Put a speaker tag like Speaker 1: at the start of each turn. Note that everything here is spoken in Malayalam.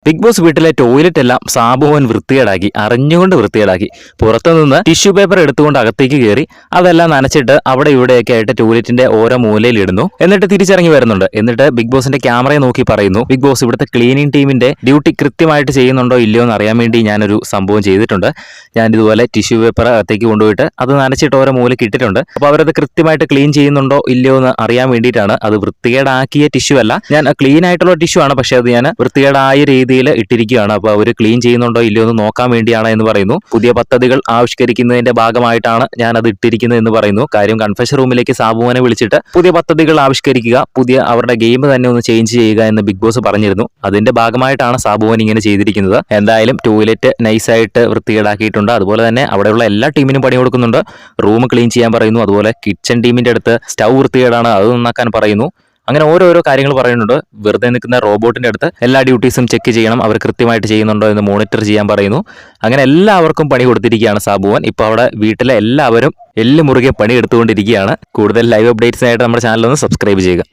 Speaker 1: ബിഗ് ബോസ് വീട്ടിലെ ടോയ്ലറ്റ് എല്ലാം സാബുമോൻ വൃത്തികേടാക്കി, അറിഞ്ഞുകൊണ്ട് വൃത്തികേടാക്കി. പുറത്തുനിന്ന് ടിഷ്യൂ പേപ്പർ എടുത്തുകൊണ്ട് അകത്തേക്ക് കയറി അതെല്ലാം നനച്ചിട്ട് അവിടെ ഇവിടെയൊക്കെ ആയിട്ട് ടോയ്ലറ്റിന്റെ ഓരോ മൂലയിൽ ഇടുന്നു. എന്നിട്ട് തിരിച്ചിറങ്ങി വരുന്നുണ്ട്. എന്നിട്ട് ബിഗ് ബോസിന്റെ ക്യാമറയെ നോക്കി പറയുന്നു, ബിഗ് ബോസ് ഇവിടുത്തെ ക്ലീനിങ് ടീമിന്റെ ഡ്യൂട്ടി കൃത്യമായിട്ട് ചെയ്യുന്നുണ്ടോ ഇല്ലയോ എന്ന് അറിയാൻ വേണ്ടി ഞാനൊരു സംഭവം ചെയ്തിട്ടുണ്ട്. ഞാൻ ഇതുപോലെ ടിഷ്യൂ പേപ്പർ അകത്തേക്ക് കൊണ്ടുപോയിട്ട് അത് നനച്ചിട്ട് ഓരോ മൂലയ്ക്ക് ഇട്ടിട്ടുണ്ട്. അപ്പോൾ അവരത് കൃത്യമായിട്ട് ക്ലീൻ ചെയ്യുന്നുണ്ടോ ഇല്ലയോ എന്ന് അറിയാൻ വേണ്ടിയിട്ടാണ്. അത് വൃത്തികേടാക്കിയ ടിഷ്യൂ അല്ല, ഞാൻ ക്ലീൻ ആയിട്ടുള്ള ടിഷ്യൂ ആണ്, പക്ഷെ അത് ഞാൻ വൃത്തികേടായ രീതിയിൽ ഇട്ടിരിക്കുകയാണ്. അപ്പോൾ അവർ ക്ലീൻ ചെയ്യുന്നുണ്ടോ ഇല്ലയോ എന്ന് നോക്കാൻ വേണ്ടിയാണ് എന്ന് പറയുന്നു. പുതിയ പദ്ധതികൾ ആവിഷ്കരിക്കുന്നതിന്റെ ഭാഗമായിട്ടാണ് ഞാൻ അത് ഇട്ടിരിക്കുന്നത് എന്ന് പറയുന്നു. കാര്യം കൺഫെഷൻ റൂമിലേക്ക് സാബുമോനെ വിളിച്ചിട്ട് പുതിയ പദ്ധതികൾ ആവിഷ്കരിക്കുക, പുതിയ അവരുടെ ഗെയിം തന്നെ ഒന്ന് ചേഞ്ച് ചെയ്യുക എന്ന് ബിഗ് ബോസ് പറഞ്ഞിരുന്നു. അതിന്റെ ഭാഗമായിട്ടാണ് സാബുമോൻ ഇങ്ങനെ ചെയ്തിരിക്കുന്നത്. എന്തായാലും ടോയ്ലറ്റ് നൈസായിട്ട് വൃത്തികേടാക്കിയിട്ടുണ്ട്. അതുപോലെ തന്നെ അവിടെയുള്ള എല്ലാ ടീമിനും പണി കൊടുക്കുന്നുണ്ട്. റൂം ക്ലീൻ ചെയ്യാൻ പറയുന്നു. അതുപോലെ കിച്ചൺ ടീമിന്റെ അടുത്ത് സ്റ്റൗ വൃത്തികേടാണ്, അത് നന്നാക്കാൻ പറയുന്നു. അങ്ങനെ ഓരോരോ കാര്യങ്ങൾ പറയുന്നുണ്ട്. വെറുതെ നിൽക്കുന്ന റോബോട്ടിന്റെ അടുത്ത് എല്ലാ ഡ്യൂട്ടീസും ചെക്ക് ചെയ്യണം, അവർ കൃത്യമായിട്ട് ചെയ്യുന്നുണ്ടോ എന്ന് മോണിറ്റർ ചെയ്യാൻ പറയുന്നു. അങ്ങനെ എല്ലാവർക്കും പണി കൊടുത്തിരിക്കുകയാണ് സാബുമോൻ. ഇപ്പോൾ അവിടെ വീട്ടിലെ എല്ലാവരും എല്ല് മുറുകെ പണി എടുത്തുകൊണ്ടിരിക്കുകയാണ്. കൂടുതൽ ലൈവ് അപ്ഡേറ്റ്സിനായിട്ട് നമ്മുടെ ചാനൽ ഒന്ന് സബ്സ്ക്രൈബ് ചെയ്യുക.